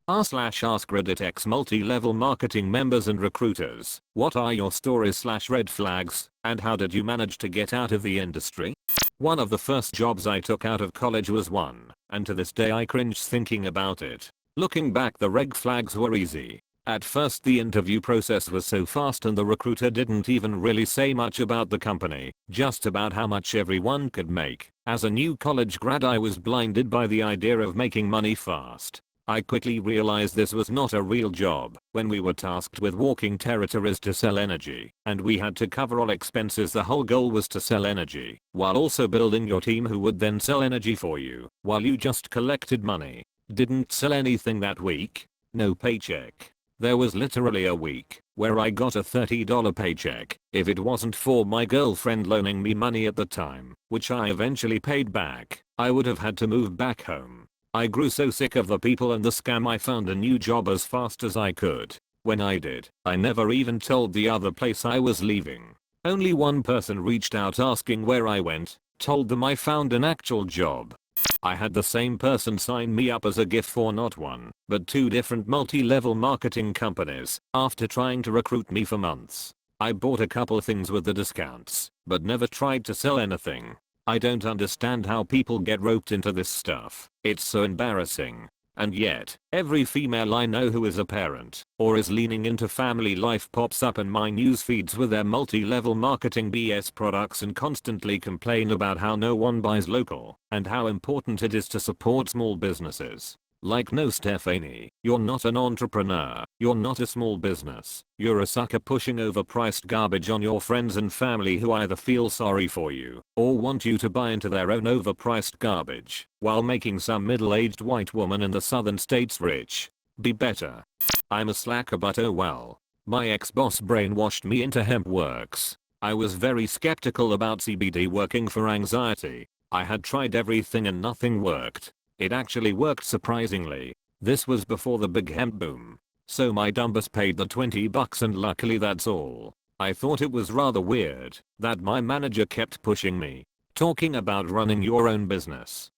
r/AskReddit X multi-level marketing members and recruiters. What are your stories/red flags, and how did you manage to get out of the industry? One of the first jobs I took out of college was one, and to this day I cringe thinking about it. Looking back, the red flags were easy. At first the interview process was so fast and the recruiter didn't even really say much about the company, just about how much everyone could make. As a new college grad I was blinded by the idea of making money fast. I quickly realized this was not a real job when we were tasked with walking territories to sell energy, and we had to cover all expenses. The whole goal was to sell energy, while also building your team who would then sell energy for you, while you just collected money. Didn't sell anything that week. No paycheck. There was literally a week where I got a $30 paycheck. If it wasn't for my girlfriend loaning me money at the time, which I eventually paid back, I would have had to move back home. I grew so sick of the people and the scam I found a new job as fast as I could. When I did, I never even told the other place I was leaving. Only one person reached out asking where I went, told them I found an actual job. I had the same person sign me up as a gift for not one, but two different multi-level marketing companies. After trying to recruit me for months, I bought a couple things with the discounts, but never tried to sell anything. I don't understand how people get roped into this stuff. It's so embarrassing. And yet, every female I know who is a parent or is leaning into family life pops up in my news feeds with their multi-level marketing BS products and constantly complain about how no one buys local and how important it is to support small businesses. Like, no, Stephanie, you're not an entrepreneur, you're not a small business, you're a sucker pushing overpriced garbage on your friends and family who either feel sorry for you or want you to buy into their own overpriced garbage while making some middle-aged white woman in the southern states rich. Be better. I'm a slacker, but oh well. My ex-boss brainwashed me into hemp works. I was very skeptical about CBD working for anxiety. I had tried everything and nothing worked. It actually worked surprisingly. This was before the big hemp boom. So my dumbass paid the $20 and luckily that's all. I thought it was rather weird that my manager kept pushing me, talking about running your own business.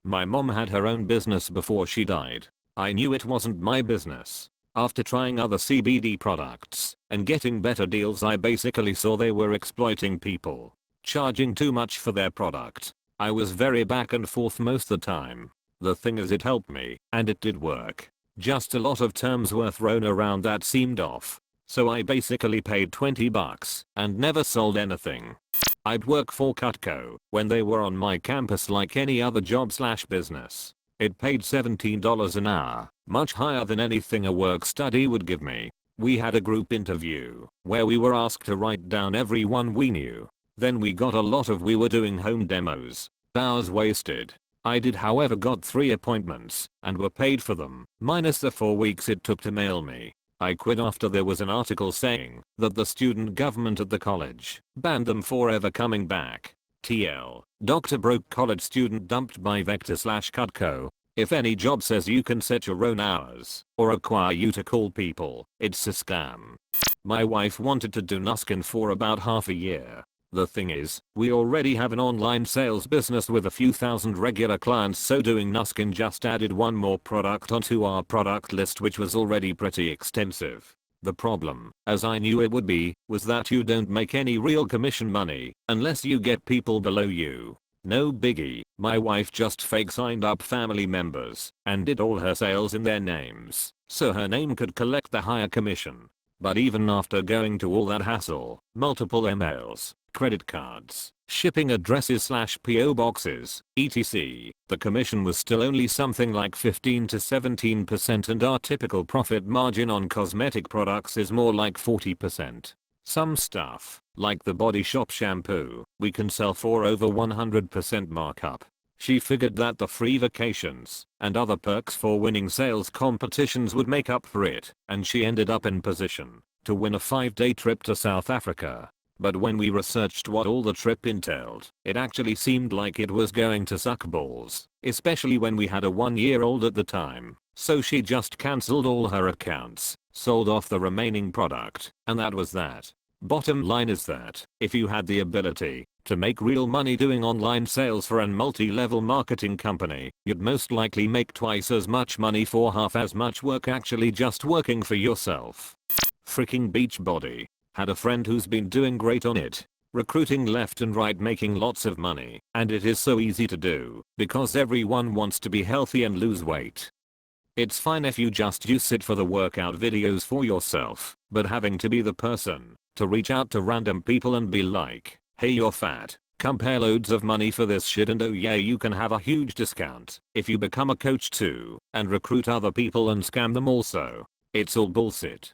My mom had her own business before she died. I knew it wasn't my business. After trying other CBD products and getting better deals, I basically saw they were exploiting people, charging too much for their product. I was very back and forth most of the time. The thing is, it helped me, and it did work. Just a lot of terms were thrown around that seemed off. So I basically paid $20 and never sold anything. I'd work for Cutco when they were on my campus like any other job/business. It paid $17 an hour, much higher than anything a work study would give me. We had a group interview where we were asked to write down everyone we knew. Then we got a lot of we were doing home demos. Hours wasted. I did, however, got 3 appointments and were paid for them, minus the 4 weeks it took to mail me. I quit after there was an article saying that the student government at the college banned them forever coming back. TL. Dr. Broke college student dumped by Vector/Cutco. If any job says you can set your own hours or require you to call people, it's a scam. My wife wanted to do Nuskin for about half a year. The thing is, we already have an online sales business with a few thousand regular clients, so doing Nuskin just added one more product onto our product list, which was already pretty extensive. The problem, as I knew it would be, was that you don't make any real commission money unless you get people below you. No biggie, my wife just fake signed up family members and did all her sales in their names so her name could collect the higher commission. But even after going to all that hassle, multiple emails, credit cards, shipping addresses/PO boxes, etc., the commission was still only something like 15 to 17%, and our typical profit margin on cosmetic products is more like 40%. Some stuff, like the Body Shop shampoo, we can sell for over 100% markup. She figured that the free vacations and other perks for winning sales competitions would make up for it, and she ended up in position to win a 5-day trip to South Africa. But when we researched what all the trip entailed, it actually seemed like it was going to suck balls, especially when we had a 1-year-old at the time. So she just cancelled all her accounts, sold off the remaining product, and that was that. Bottom line is that, if you had the ability To make real money doing online sales for a multi-level marketing company, you'd most likely make twice as much money for half as much work actually just working for yourself. Freaking BeachBody. Had a friend who's been doing great on it. Recruiting left and right, making lots of money, and it is so easy to do because everyone wants to be healthy and lose weight. It's fine if you just use it for the workout videos for yourself, but having to be the person to reach out to random people and be like, hey, you're fat, come pay loads of money for this shit, and oh yeah, you can have a huge discount if you become a coach too and recruit other people and scam them also. It's all bullshit.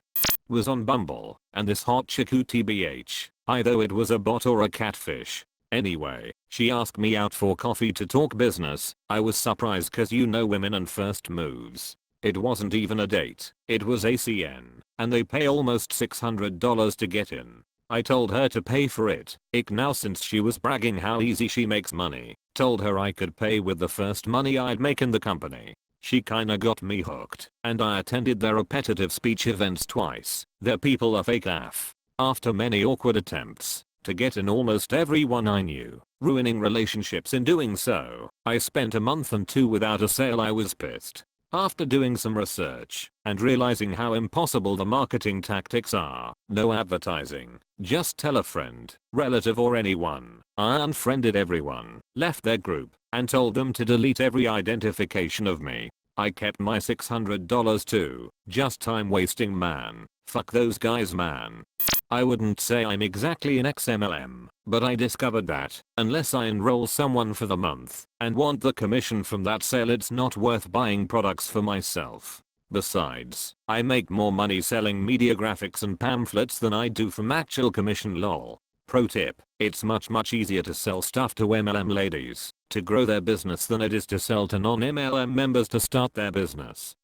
Was on Bumble, and this hot chick who tbh, either it was a bot or a catfish. Anyway, she asked me out for coffee to talk business. I was surprised cause you know women and first moves. It wasn't even a date, it was ACN, and they pay almost $600 to get in. I told her to pay for it. Ick now, since she was bragging how easy she makes money. Told her I could pay with the first money I'd make in the company. She kinda got me hooked, and I attended their repetitive speech events twice. Their people are fake AF. After many awkward attempts to get in almost everyone I knew, ruining relationships in doing so, I spent a month and two without a sale. I was pissed. After doing some research and realizing how impossible the marketing tactics are, no advertising, just tell a friend, relative or anyone. I unfriended everyone, left their group, and told them to delete every identification of me. I kept my $600 too. Just time wasting, man. Fuck those guys, man. I wouldn't say I'm exactly an Ex-MLM, but I discovered that, unless I enroll someone for the month and want the commission from that sale, it's not worth buying products for myself. Besides, I make more money selling media graphics and pamphlets than I do from actual commission, lol. Pro tip, it's much easier to sell stuff to MLM ladies to grow their business than it is to sell to non-MLM members to start their business.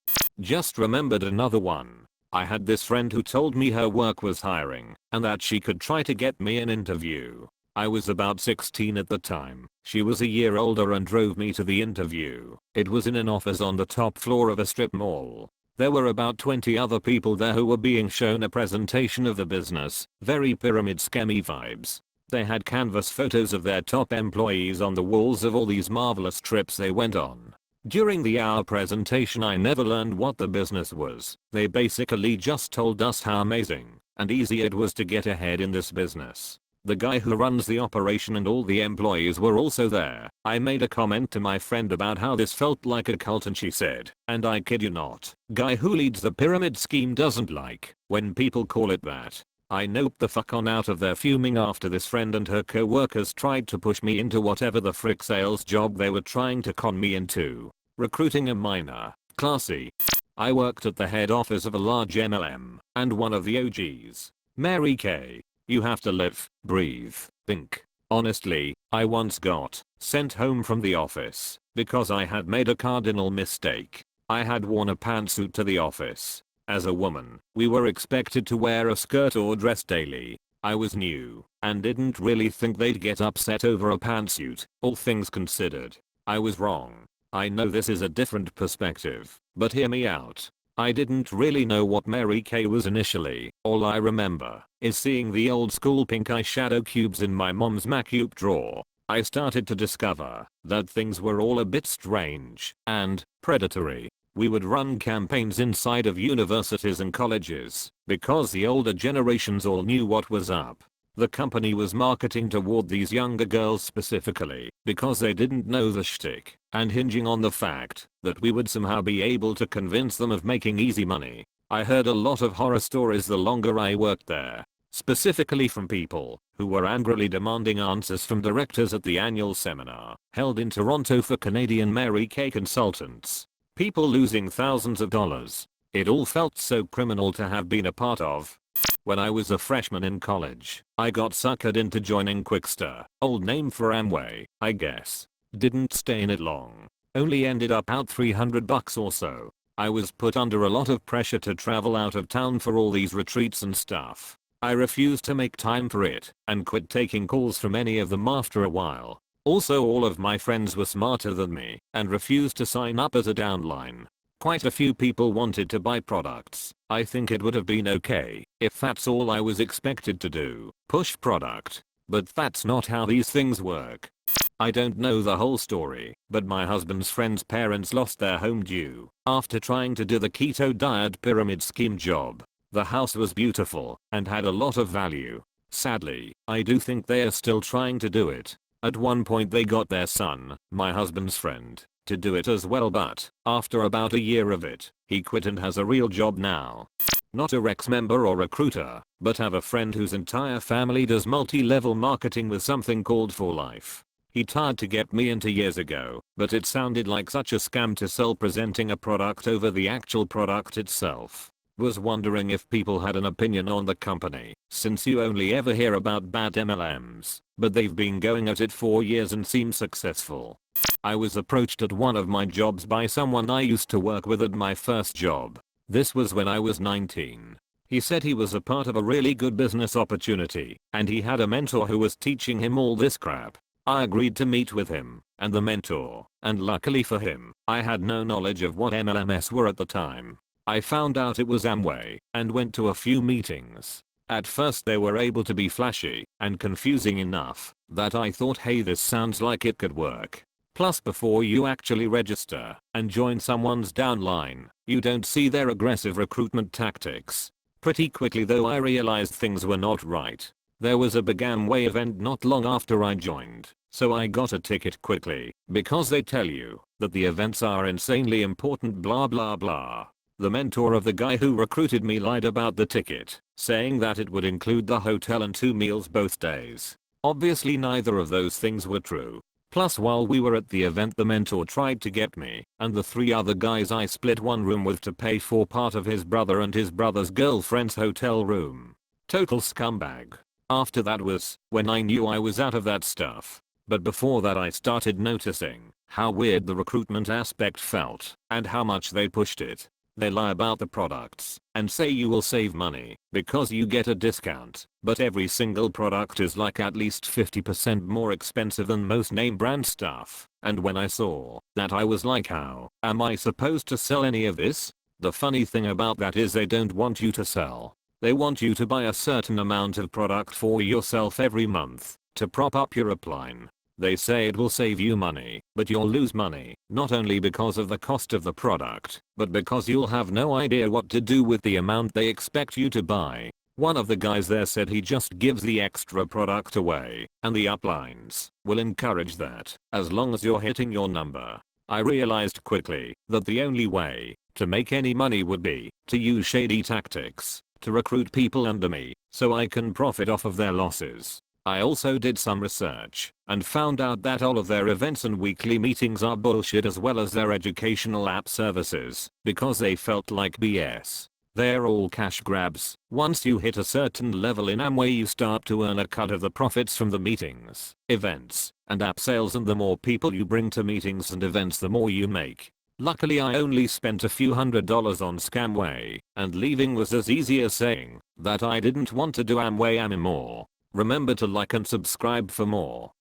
Just remembered another one. I had this friend who told me her work was hiring and that she could try to get me an interview. I was about 16 at the time. She was a year older and drove me to the interview. It was in an office on the top floor of a strip mall. There were about 20 other people there who were being shown a presentation of the business. Very pyramid scammy vibes. They had canvas photos of their top employees on the walls of all these marvelous trips they went on. During the hour presentation, I never learned what the business was. They basically just told us how amazing and easy it was to get ahead in this business. The guy who runs the operation and all the employees were also there. I made a comment to my friend about how this felt like a cult, and she said, and I kid you not, guy who leads the pyramid scheme doesn't like when people call it that. I noped the fuck on out of there fuming after this friend and her co-workers tried to push me into whatever the frick sales job they were trying to con me into. Recruiting a minor. Classy. I worked at the head office of a large MLM, and one of the OGs, Mary Kay. You have to live, breathe, think. Honestly, I once got sent home from the office because I had made a cardinal mistake. I had worn a pantsuit to the office. As a woman, we were expected to wear a skirt or dress daily. I was new and didn't really think they'd get upset over a pantsuit, all things considered. I was wrong. I know this is a different perspective, but hear me out. I didn't really know what Mary Kay was initially. All I remember is seeing the old school pink eyeshadow cubes in my mom's Macupe drawer. I started to discover that things were all a bit strange and predatory. We would run campaigns inside of universities and colleges because the older generations all knew what was up. The company was marketing toward these younger girls specifically because they didn't know the shtick, and hinging on the fact that we would somehow be able to convince them of making easy money. I heard a lot of horror stories the longer I worked there, specifically from people who were angrily demanding answers from directors at the annual seminar held in Toronto for Canadian Mary Kay consultants. People losing thousands of dollars. It all felt so criminal to have been a part of. When I was a freshman in college, I got suckered into joining Quickster, old name for Amway, I guess. Didn't stay in it long. Only ended up out $300 or so. I was put under a lot of pressure to travel out of town for all these retreats and stuff. I refused to make time for it and quit taking calls from any of them after a while. Also, all of my friends were smarter than me and refused to sign up as a downline. Quite a few people wanted to buy products. I think it would have been okay if that's all I was expected to do, push product. But that's not how these things work. I don't know the whole story, but my husband's friend's parents lost their home due after trying to do the keto diet pyramid scheme job. The house was beautiful and had a lot of value. Sadly, I do think they are still trying to do it. At one point they got their son, my husband's friend, to do it as well, but after about a year of it, he quit and has a real job now. Not a Rex member or recruiter, but have a friend whose entire family does multi-level marketing with something called For Life. He tried to get me into years ago, but it sounded like such a scam to sell presenting a product over the actual product itself. Was wondering if people had an opinion on the company, since you only ever hear about bad MLMs, but they've been going at it for years and seem successful. I was approached at one of my jobs by someone I used to work with at my first job. This was when I was 19. He said he was a part of a really good business opportunity, and he had a mentor who was teaching him all this crap. I agreed to meet with him and the mentor, and luckily for him, I had no knowledge of what MLMs were at the time. I found out it was Amway and went to a few meetings. At first they were able to be flashy and confusing enough that I thought, hey, this sounds like it could work. Plus, before you actually register and join someone's downline, you don't see their aggressive recruitment tactics. Pretty quickly though I realized things were not right. There was a big Amway event not long after I joined, so I got a ticket quickly because they tell you that the events are insanely important, blah blah blah. The mentor of the guy who recruited me lied about the ticket, saying that it would include the hotel and 2 meals both days. Obviously neither of those things were true. Plus, while we were at the event, the mentor tried to get me and the 3 other guys I split one room with to pay for part of his brother and his brother's girlfriend's hotel room. Total scumbag. After that was when I knew I was out of that stuff. But before that I started noticing how weird the recruitment aspect felt and how much they pushed it. They lie about the products and say you will save money because you get a discount, but every single product is like at least 50% more expensive than most name brand stuff. And when I saw that, I was like, how am I supposed to sell any of this? The funny thing about that is they don't want you to sell. They want you to buy a certain amount of product for yourself every month to prop up your upline. They say it will save you money, but you'll lose money, not only because of the cost of the product, but because you'll have no idea what to do with the amount they expect you to buy. One of the guys there said he just gives the extra product away, and the uplines will encourage that, as long as you're hitting your number. I realized quickly that the only way to make any money would be to use shady tactics to recruit people under me so I can profit off of their losses. I also did some research and found out that all of their events and weekly meetings are bullshit, as well as their educational app services, because they felt like BS. They're all cash grabs. Once you hit a certain level in Amway, you start to earn a cut of the profits from the meetings, events, and app sales, and the more people you bring to meetings and events, the more you make. Luckily I only spent a few $100s on Scamway, and leaving was as easy as saying that I didn't want to do Amway anymore. Remember to like and subscribe for more.